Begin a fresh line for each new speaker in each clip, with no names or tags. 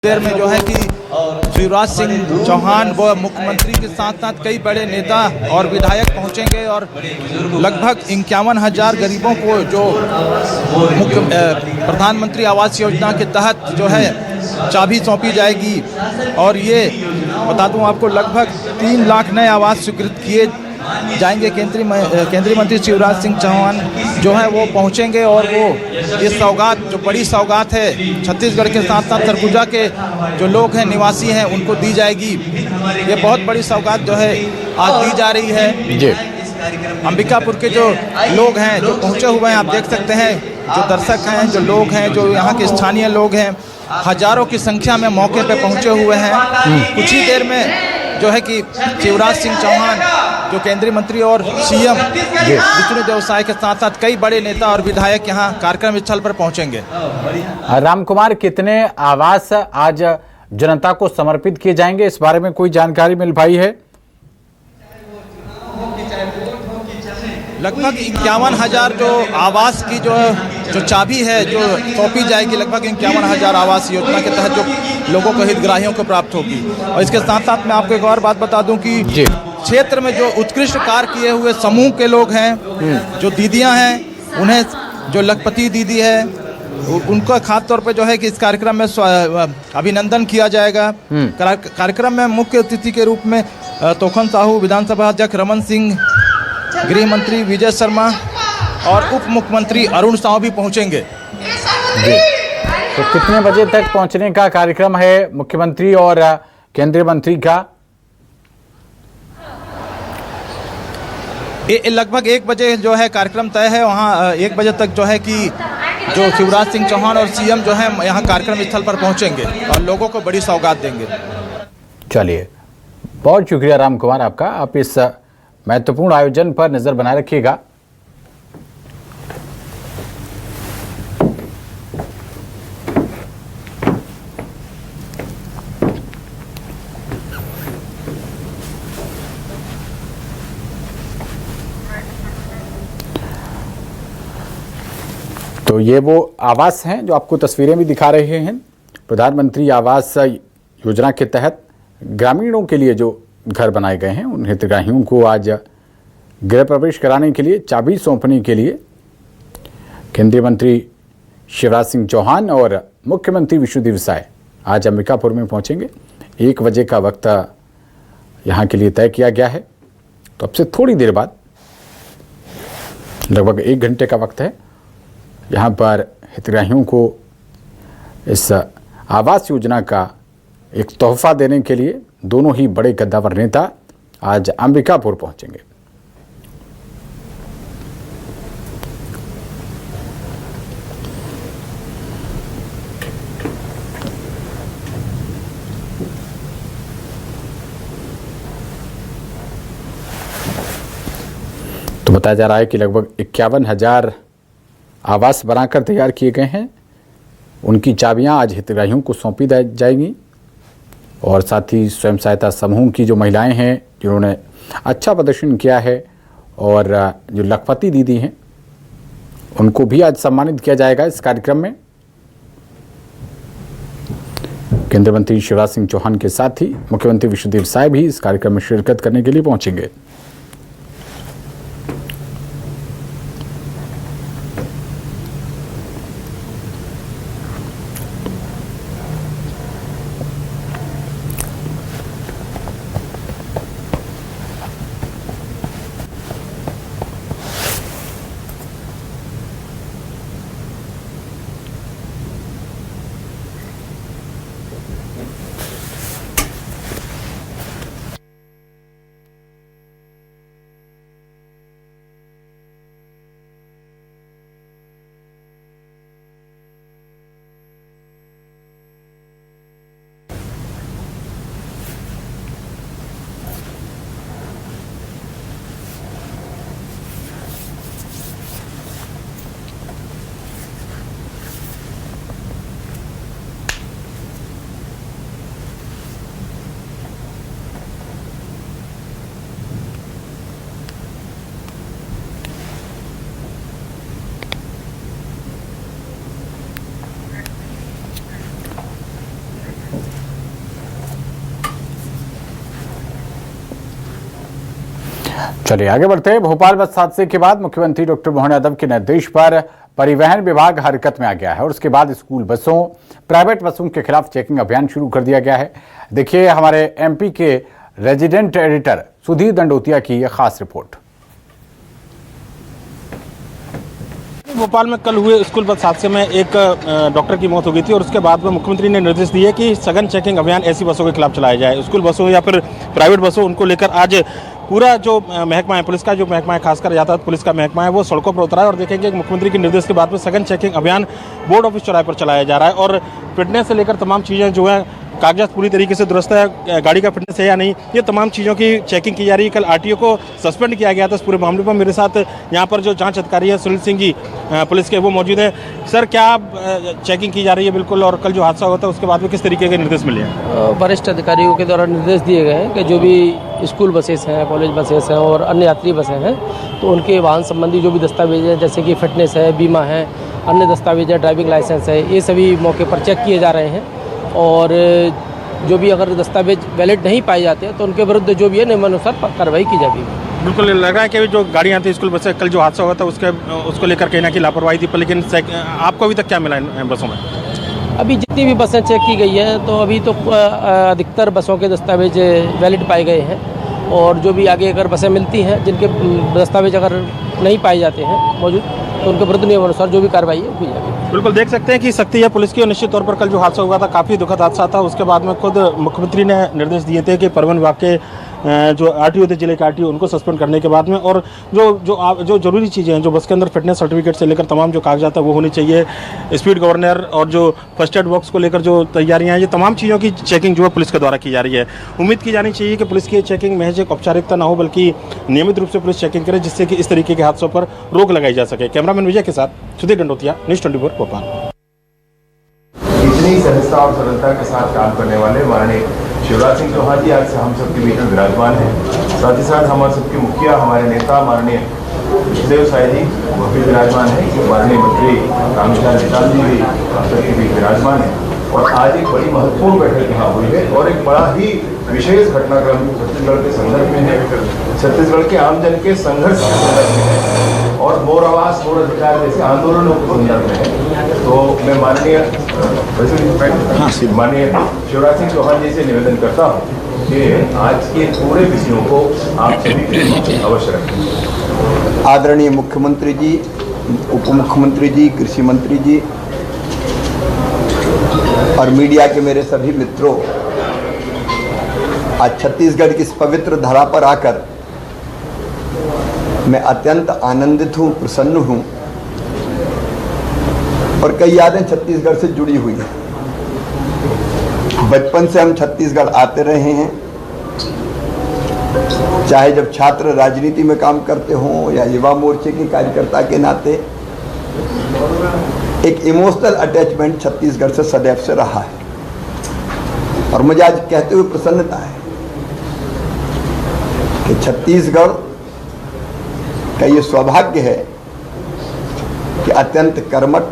देर में जो है कि शिवराज सिंह चौहान व मुख्यमंत्री के साथ साथ कई बड़े नेता और विधायक पहुंचेंगे और लगभग 51,000 गरीबों को जो प्रधानमंत्री आवास योजना के तहत जो है चाबी सौंपी जाएगी। और ये बता दूं आपको, लगभग 3 लाख नए आवास स्वीकृत किए जाएंगे। केंद्रीय मंत्री शिवराज सिंह चौहान जो है वो पहुंचेंगे और वो ये सौगात, जो बड़ी सौगात है छत्तीसगढ़ के साथ साथ सरगुजा के जो लोग हैं, निवासी हैं, उनको दी जाएगी। ये बहुत बड़ी सौगात जो है आज दी जा रही है जी। अंबिकापुर के जो लोग हैं, जो पहुंचे हुए हैं, आप देख सकते हैं, जो दर्शक हैं, जो लोग हैं, जो यहाँ के स्थानीय लोग हैं, हजारों की संख्या में मौके पे पहुंचे हुए हैं। कुछ ही देर में जो है कि शिवराज सिंह चौहान जो केंद्रीय मंत्री और सीएम विष्णुदेव साय के साथ साथ कई बड़े नेता और विधायक यहाँ कार्यक्रम स्थल पर पहुंचेंगे।
रामकुमार, कितने आवास आज जनता को समर्पित किए जाएंगे, इस बारे में कोई जानकारी मिल पाई है?
लगभग 51,000 जो आवास की जो चाबी है जो सौंपी जाएगी, लगभग 51,000 आवास योजना के तहत जो लोगों को, हितग्राहियों को प्राप्त होगी। और इसके साथ साथ मैं आपको एक और बात बता दूं कि क्षेत्र में जो उत्कृष्ट कार्य किए हुए समूह के लोग हैं, जो दीदियां हैं, उन्हें जो लखपति दीदी है उनका खास तौर पे जो है कि इस कार्यक्रम में अभिनंदन किया जाएगा। कार्यक्रम में मुख्य अतिथि के रूप में तोखन साहू, विधानसभा अध्यक्ष रमन सिंह, गृह मंत्री विजय शर्मा और उप मुख्यमंत्री अरुण साहू भी पहुंचेंगे।
तो कितने बजे तक पहुंचने का कार्यक्रम है मुख्यमंत्री और केंद्रीय मंत्री का?
लगभग 1 बजे जो है कार्यक्रम तय है। वहाँ 1 बजे तक जो है कि जो शिवराज सिंह चौहान और सीएम जो है यहाँ कार्यक्रम स्थल पर पहुंचेंगे और लोगों को बड़ी सौगात देंगे।
चलिए, बहुत शुक्रिया रामकुमार आपका। आप इस महत्वपूर्ण आयोजन पर नजर बनाए रखिएगा। तो ये वो आवास हैं जो आपको तस्वीरें भी दिखा रहे हैं। प्रधानमंत्री आवास योजना के तहत ग्रामीणों के लिए जो घर बनाए गए हैं, उन हितग्राहियों को आज गृह प्रवेश कराने के लिए, चाबी सौंपने के लिए केंद्रीय मंत्री शिवराज सिंह चौहान और मुख्यमंत्री विष्णुदेव साय आज अंबिकापुर में पहुंचेंगे। 1 बजे का वक्त यहाँ के लिए तय किया गया है। तो अब से थोड़ी देर बाद, लगभग 1 घंटे का वक्त है, यहाँ पर हितग्राहियों को इस आवास योजना का एक तोहफा देने के लिए दोनों ही बड़े कद्दावर नेता आज अंबिकापुर पहुंचेंगे। तो बताया जा रहा है कि लगभग 51,000 आवास बनाकर तैयार किए गए हैं। उनकी चाबियां आज हितग्राहियों को सौंपी जाएंगी और साथ ही स्वयं सहायता समूह की जो महिलाएं हैं जिन्होंने अच्छा प्रदर्शन किया है और जो लखपति दीदी हैं उनको भी आज सम्मानित किया जाएगा इस कार्यक्रम में। केंद्रीय मंत्री शिवराज सिंह चौहान के साथ ही मुख्यमंत्री विष्णुदेव साय भी इस कार्यक्रम में शिरकत करने के लिए पहुंचेंगे। चलिए आगे बढ़ते हैं। भोपाल बस हादसे के बाद मुख्यमंत्री डॉक्टर मोहन यादव के निर्देश पर परिवहन विभाग हरकत में आ गया है और उसके बाद स्कूल बसों, प्राइवेट बसों के खिलाफ चेकिंग अभियान शुरू कर दिया गया है। देखिए हमारे एमपी के रेजिडेंट एडिटर सुधीर दंडोतिया की यह खास रिपोर्ट।
भोपाल में कल हुए स्कूल बस हादसे में एक डॉक्टर की मौत हो गई थी और उसके बाद में मुख्यमंत्री ने निर्देश दिए कि सघन चेकिंग अभियान ऐसी बसों के खिलाफ चलाया जाए। स्कूल बसों या फिर प्राइवेट बसों, उनको लेकर आज पूरा जो महकमा है, पुलिस का जो महकमा है, खासकर यातायात पुलिस का महकमा है, वो सड़कों पर उतरा है और देखेंगे कि मुख्यमंत्री के निर्देश के बाद में सघन चेकिंग अभियान बोर्ड ऑफिस चौराहे पर चलाया जा रहा है और फिटनेस से लेकर तमाम चीज़ें जो हैं, कागजात पूरी तरीके से दुरुस्त है, गाड़ी का फिटनेस है या नहीं, ये तमाम चीज़ों की चेकिंग की जा रही है। कल आरटीओ को सस्पेंड किया गया था इस पूरे मामले पर। मेरे साथ यहाँ पर जो जांच अधिकारी है सुनील सिंह जी पुलिस के, वो मौजूद है। सर, क्या चेकिंग की जा रही है बिल्कुल, और कल जो हादसा हुआ था उसके बाद में किस तरीके के निर्देश मिले हैं?
वरिष्ठ अधिकारियों के द्वारा निर्देश दिए गए हैं कि जो भी स्कूल बसेस हैं, कॉलेज बसेस हैं और अन्य यात्री बसें हैं, तो उनके वाहन संबंधी जो भी दस्तावेज हैं, जैसे कि फिटनेस है, बीमा है, अन्य दस्तावेज है, ड्राइविंग लाइसेंस है, ये सभी मौके पर चेक किए जा रहे हैं और जो भी अगर दस्तावेज वैलिड नहीं पाए जाते हैं तो उनके विरुद्ध जो भी है नियमानुसार कार्रवाई की जाएगी।
बिल्कुल लग रहा है कि जो गाड़ियाँ थी स्कूल बसें, कल जो हादसा हुआ था उसको लेकर कहीं ना कहीं लापरवाही थी, पर लेकिन आपको अभी तक क्या मिला इन बसों में?
अभी जितनी भी बसें चेक की गई हैं तो अभी तो अधिकतर बसों के दस्तावेज वैलिड पाए गए हैं और जो भी आगे अगर बसें मिलती हैं जिनके दस्तावेज अगर नहीं पाए जाते हैं मौजूद, तो उनके विरुद्ध नियमानुसार जो भी कार्रवाई है की जाएगी।
बिल्कुल देख सकते हैं कि सख्ती है पुलिस की और निश्चित तौर पर कल जो हादसा हुआ था काफ़ी दुखद हादसा था। उसके बाद में खुद मुख्यमंत्री ने निर्देश दिए थे कि परिवहन विभाग के जो आरटीओ थे, जिले के आरटीओ, उनको सस्पेंड करने के बाद में, और जो जरूरी चीज़ें हैं, जो बस के अंदर फिटनेस सर्टिफिकेट से लेकर तमाम जो कागजात है वो होनी चाहिए, स्पीड गवर्नर और जो फर्स्ट एड बॉक्स को लेकर जो तैयारियां हैं, ये तमाम चीज़ों की चेकिंग जो है पुलिस के द्वारा की जा रही है। उम्मीद की जानी चाहिए कि पुलिस की चेकिंग महज एक औपचारिकता ना हो बल्कि नियमित रूप से पुलिस चेकिंग करे, जिससे कि इस तरीके के हादसों पर रोक लगाई जा सके। कैमरामैन विजय के साथ सुधीर दंडोतिया, न्यूज़ 24 भोपाल।
इतनी सहजता और सरलता के साथ काम करने वाले माननीय शिवराज सिंह चौहान जी आज से हम सबके बीच में विराजमान हैं। साथ ही साथ हमारे सबके मुखिया, हमारे नेता माननीय देव साई जी वो भी विराजमान है। माननीय मंत्री रामविलास निषाद जी भी हम सबके बीच विराजमान है और आज एक बड़ी महत्वपूर्ण बैठक यहाँ हुई है और एक बड़ा ही विशेष घटनाक्रम छत्तीसगढ़ के संदर्भ में है, छत्तीसगढ़ के आमजन के संघर्ष के संदर्भ में है और मोर आवाज मोर अधिकार जैसे आंदोलनों के संदर्भ में है। तो मैं माननीय शिवराज सिंह चौहान जी से निवेदन करता हूँ कि आज के पूरे विषयों को आप सभी अवश्य रखें।
आदरणीय मुख्यमंत्री जी, उप मुख्यमंत्री जी, कृषि मंत्री जी और मीडिया के मेरे सभी मित्रों, आज छत्तीसगढ़ की इस पवित्र धरा पर आकर मैं अत्यंत आनंदित हूँ, प्रसन्न हूँ और कई यादें छत्तीसगढ़ से जुड़ी हुई हैं। बचपन से हम छत्तीसगढ़ आते रहे हैं, चाहे जब छात्र राजनीति में काम करते हों या युवा मोर्चे के कार्यकर्ता के नाते एक इमोशनल अटैचमेंट छत्तीसगढ़ से सदैव से रहा है और मुझे आज कहते हुए प्रसन्नता है कि छत्तीसगढ़ का ये सौभाग्य है कि अत्यंत कर्मठ,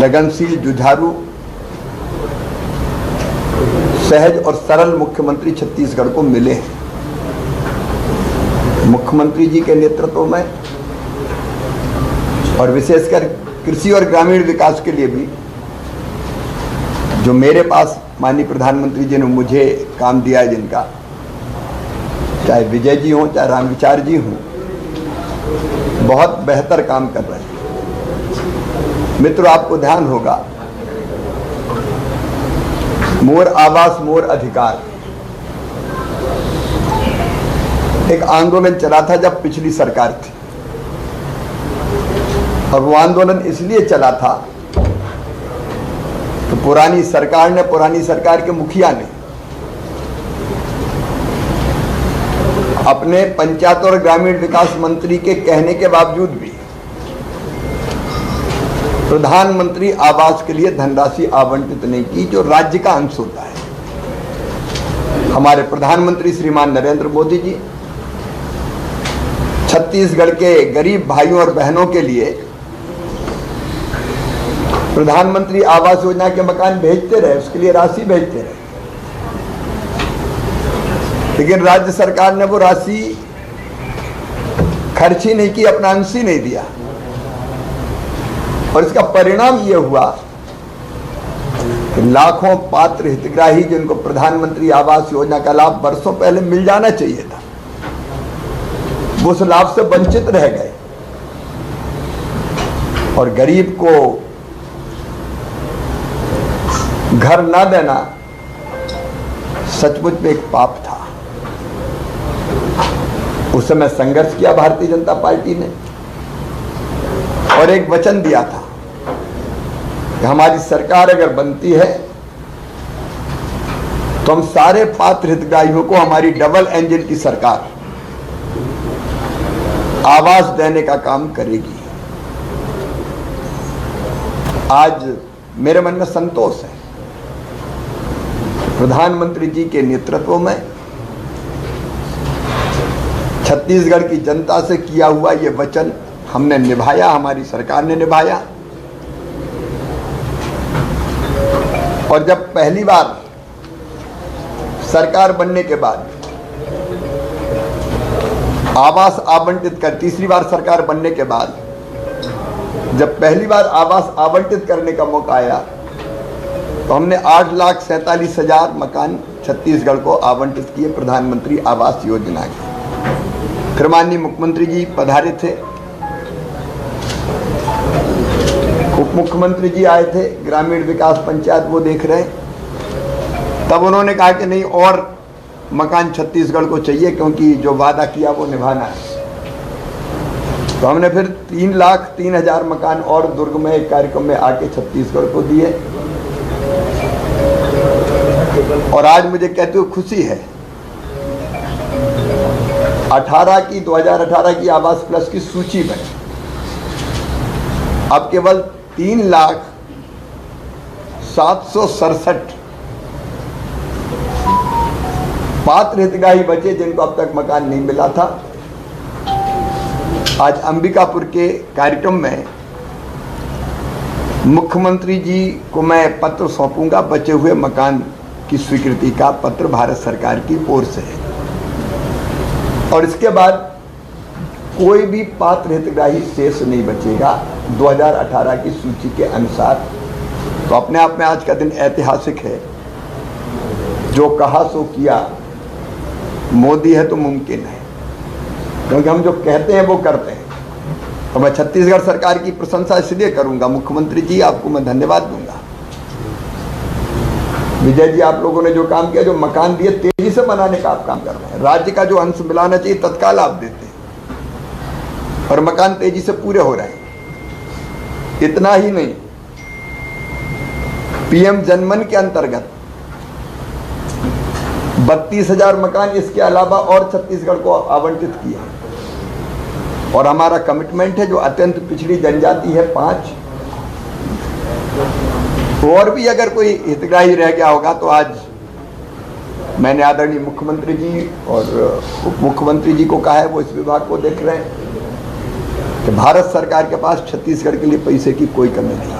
लगनशील, जुझारू, सहज और सरल मुख्यमंत्री छत्तीसगढ़ को मिले हैं। मुख्यमंत्री जी के नेतृत्व में और विशेषकर कृषि और ग्रामीण विकास के लिए भी जो मेरे पास माननीय प्रधानमंत्री जी ने मुझे काम दिया है, जिनका चाहे विजय जी हों चाहे रामविचार जी हों, बहुत बेहतर काम कर रहे हैं। मित्रों, आपको ध्यान होगा, मोर आवास मोर अधिकार एक आंदोलन चला था जब पिछली सरकार थी और वो आंदोलन इसलिए चला था तो पुरानी सरकार के मुखिया ने अपने पंचायत और ग्रामीण विकास मंत्री के कहने के बावजूद भी प्रधानमंत्री आवास के लिए धनराशि आवंटित नहीं की, जो राज्य का अंश होता है। हमारे प्रधानमंत्री श्रीमान नरेंद्र मोदी जी छत्तीसगढ़ के गरीब भाइयों और बहनों के लिए प्रधानमंत्री आवास योजना के मकान भेजते रहे, उसके लिए राशि भेजते रहे। लेकिन राज्य सरकार ने वो राशि खर्च ही नहीं की, अपना अंश ही नहीं दिया। और इसका परिणाम ये हुआ कि लाखों पात्र हितग्राही जिनको प्रधानमंत्री आवास योजना का लाभ वर्षों पहले मिल जाना चाहिए था, वो उस लाभ से वंचित रह गए। और गरीब को घर ना देना सचमुच में एक पाप था। उस समय संघर्ष किया भारतीय जनता पार्टी ने और एक वचन दिया था कि हमारी सरकार अगर बनती है तो हम सारे पात्र हितग्राहियों को हमारी डबल इंजन की सरकार आवास देने का काम करेगी। आज मेरे मन में संतोष है, प्रधानमंत्री जी के नेतृत्व में छत्तीसगढ़ की जनता से किया हुआ ये वचन हमने निभाया, हमारी सरकार ने निभाया। और जब पहली बार सरकार बनने के बाद आवास आवंटित कर, तीसरी बार सरकार बनने के बाद जब पहली बार आवास आवंटित करने का मौका आया तो हमने 8,47,000 मकान छत्तीसगढ़ को आवंटित किए प्रधानमंत्री आवास योजना के। फिर माननीय मुख्यमंत्री जी पधारे थे, उप मुख्यमंत्री जी आए थे, ग्रामीण विकास पंचायत वो देख रहे हैं। तब उन्होंने कहा कि नहीं और मकान छत्तीसगढ़ को चाहिए क्योंकि जो वादा किया वो निभाना है। तो हमने फिर 3,03,000 मकान और दुर्ग में एक कार्यक्रम में आके छत्तीसगढ़ को दिए। और आज मुझे कहते हुए खुशी है, 2018 की आवास प्लस की सूची में अब केवल 3,07,67 पात्र हितग्राही बचे जिनको अब तक मकान नहीं मिला था। आज अंबिकापुर के कार्यक्रम में मुख्यमंत्री जी को मैं पत्र सौंपूंगा, बचे हुए मकान की स्वीकृति का पत्र भारत सरकार की ओर से है। और इसके बाद कोई भी पात्र हितग्राही शेष नहीं बचेगा 2018 की सूची के अनुसार। तो अपने आप में आज का दिन ऐतिहासिक है। जो कहा सो किया, मोदी है तो मुमकिन है, क्योंकि हम जो कहते हैं वो करते हैं। तो मैं छत्तीसगढ़ सरकार की प्रशंसा इसलिए करूंगा, मुख्यमंत्री जी आपको मैं धन्यवाद दूंगा। विजय जी, आप लोगों ने जो काम किया, जो मकान दिए, तेजी से बनाने का आप काम कर रहे हैं। राज्य का जो अंश मिलाना चाहिए तत्काल आप देते हैं और मकान तेजी से पूरे हो रहे हैं। इतना ही नहीं, पीएम जनमन के अंतर्गत 32,000 मकान इसके अलावा और छत्तीसगढ़ को आवंटित किया। और हमारा कमिटमेंट है जो अत्यंत पिछड़ी जनजाति है 5, और भी अगर कोई हितग्राही रह गया होगा तो आज मैंने आदरणीय मुख्यमंत्री जी और उप मुख्यमंत्री जी को कहा है, वो इस विभाग को देख रहे हैं कि भारत सरकार के पास छत्तीसगढ़ के लिए पैसे की कोई कमी नहीं है।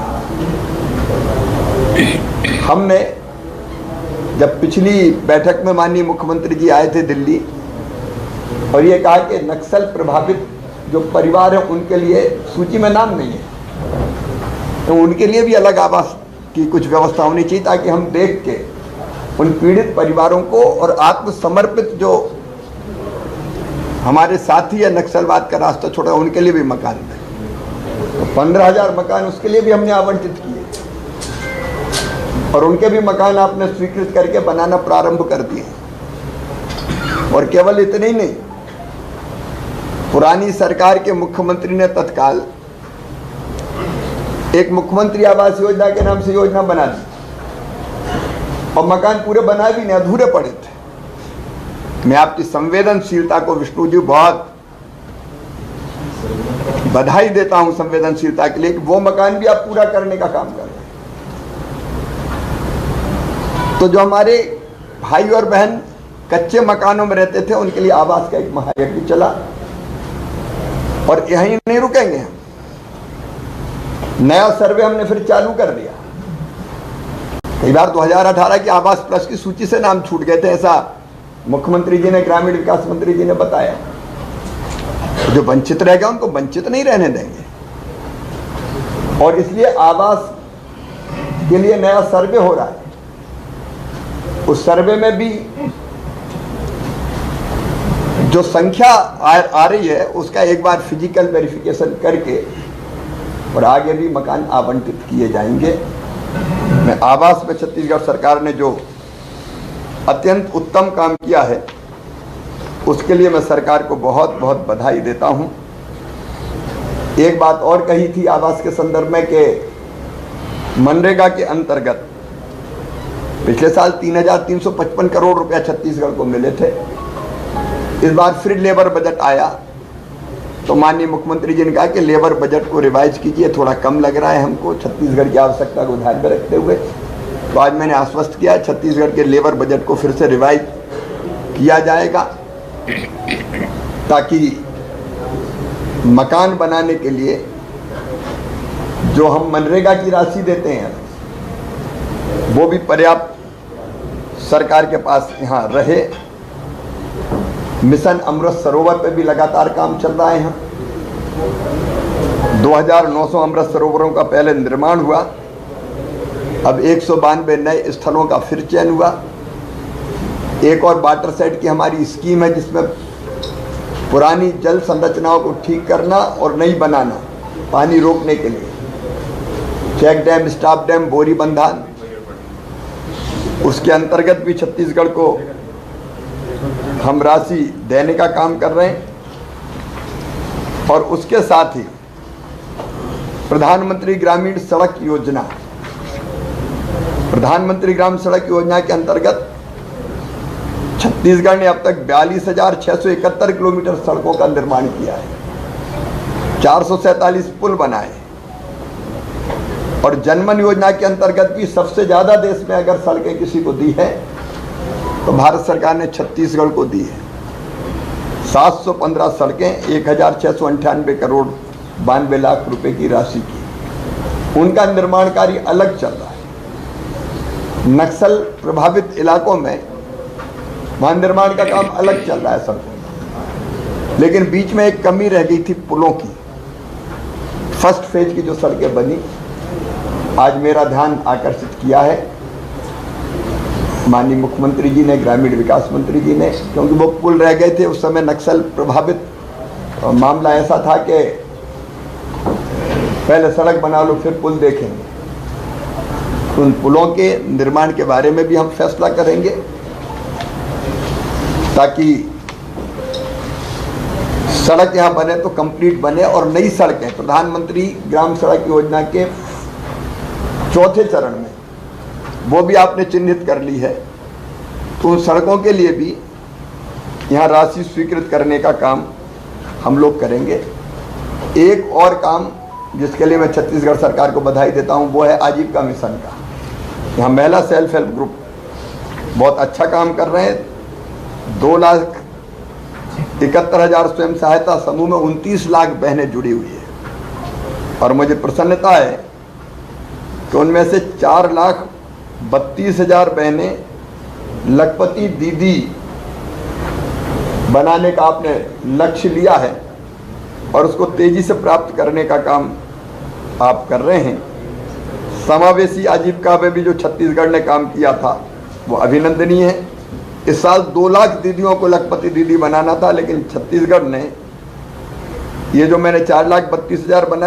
हमने जब पिछली बैठक में माननीय मुख्यमंत्री जी आए थे दिल्ली और ये कहा कि नक्सल प्रभावित जो परिवार है उनके लिए सूची में नाम नहीं है, तो उनके लिए भी अलग आवास की कुछ व्यवस्था होनी चाहिए ताकि हम देख के उन पीड़ित परिवारों को और आत्मसमर्पित जो हमारे साथी या नक्सलवाद का रास्ता छोड़ा उनके लिए भी मकान दें। तो 15,000 मकान उसके लिए भी हमने आवंटित किए और उनके भी मकान आपने स्वीकृत करके बनाना प्रारंभ कर दिए। और केवल इतने ही नहीं, पुरानी सरकार के मुख्यमंत्री ने तत्काल एक मुख्यमंत्री आवास योजना के नाम से योजना बना दी और मकान पूरे बनाए भी नहीं, अधूरे पड़े थे। मैं आपकी संवेदनशीलता को विष्णु जी बहुत बधाई देता हूं संवेदनशीलता के लिए कि वो मकान भी आप पूरा करने का काम कर रहे हैं। तो जो हमारे भाई और बहन कच्चे मकानों में रहते थे उनके लिए आवास का एक महायज्ञ चला और यहीं नहीं रुकेंगे हम। नया सर्वे हमने फिर चालू कर दिया। कई बार 2018 की आवास प्लस की सूची से नाम छूट गए थे, ऐसा मुख्यमंत्री जी ने, ग्रामीण विकास मंत्री जी ने बताया, जो वंचित रह गया उनको वंचित नहीं रहने देंगे। और इसलिए आवास के लिए नया सर्वे हो रहा है। उस सर्वे में भी जो संख्या आ रही है उसका एक बार फिजिकल वेरिफिकेशन करके और आगे भी मकान आवंटित किए जाएंगे। मैं आवास में छत्तीसगढ़ सरकार ने जो अत्यंत उत्तम काम किया है उसके लिए मैं सरकार को बहुत बहुत बधाई देता हूं। एक बात और कही थी आवास के संदर्भ में कि मनरेगा के अंतर्गत पिछले साल 3,355 करोड़ रुपया छत्तीसगढ़ को मिले थे। इस बार फिर लेबर बजट आया तो माननीय मुख्यमंत्री जी ने कहा कि लेबर बजट को रिवाइज कीजिए, थोड़ा कम लग रहा है हमको छत्तीसगढ़ की आवश्यकता को ध्यान में रखते हुए। तो आज मैंने आश्वस्त किया छत्तीसगढ़ के लेबर बजट को फिर से रिवाइज किया जाएगा ताकि मकान बनाने के लिए जो हम मनरेगा की राशि देते हैं वो भी पर्याप्त सरकार के पास यहाँ रहे। मिशन अमृत सरोवर पे भी लगातार काम चल रहा है। यहाँ 2,900 अमृत सरोवरों का पहले निर्माण हुआ, अब 192 नए स्थलों का फिर चयन हुआ। एक और वाटर सेट की हमारी स्कीम है जिसमें पुरानी जल संरचनाओं को ठीक करना और नई बनाना पानी रोकने के लिए, चेक डैम, स्टाप डैम, बोरी बंधान, उसके अंतर्गत भी छत्तीसगढ़ को हम राशि देने का काम कर रहे हैं। और उसके साथ ही प्रधानमंत्री ग्रामीण सड़क योजना, प्रधानमंत्री ग्राम सड़क योजना के अंतर्गत छत्तीसगढ़ ने अब तक 42,671 किलोमीटर सड़कों का निर्माण किया है, 447 पुल बनाए। और जनमन योजना के अंतर्गत भी सबसे ज़्यादा देश में अगर सड़कें किसी को दी है तो भारत सरकार ने छत्तीसगढ़ को दी है। 715 सड़कें, 1,698 करोड़ 92 लाख रुपए की राशि की, उनका निर्माण कार्य अलग चल रहा है। नक्सल प्रभावित इलाकों में वहाँ निर्माण का काम अलग चल रहा है सड़कों, लेकिन बीच में एक कमी रह गई थी पुलों की। फर्स्ट फेज की जो सड़कें बनी, आज मेरा ध्यान आकर्षित किया है माननीय मुख्यमंत्री जी ने, ग्रामीण विकास मंत्री जी ने, क्योंकि वो पुल रह गए थे। उस समय नक्सल प्रभावित मामला ऐसा था कि पहले सड़क बना लो फिर पुल देखेंगे। उन पुलों के निर्माण के बारे में भी हम फैसला करेंगे ताकि सड़क यहाँ बने तो कंप्लीट बने। और नई सड़कें प्रधानमंत्री ग्राम सड़क योजना के चौथे चरण में वो भी आपने चिन्हित कर ली है, तो उन सड़कों के लिए भी यहाँ राशि स्वीकृत करने का काम हम लोग करेंगे। एक और काम जिसके लिए मैं छत्तीसगढ़ सरकार को बधाई देता हूँ वो है आजीविका मिशन का। यहाँ महिला सेल्फ हेल्प ग्रुप बहुत अच्छा काम कर रहे हैं। 2,71,000 स्वयं सहायता समूह में 29 लाख बहनें जुड़ी हुई है। और मुझे प्रसन्नता है कि उनमें से 4,32,000 बहनें लखपति दीदी बनाने का आपने लक्ष्य लिया है और उसको तेजी से प्राप्त करने का काम आप कर रहे हैं। समावेशी आजीविका में भी जो छत्तीसगढ़ ने काम किया था वो अभिनंदनीय है। इस साल 2 लाख दीदियों को लखपति दीदी बनाना था, लेकिन छत्तीसगढ़ ने ये जो मैंने 4,32,000 बनाए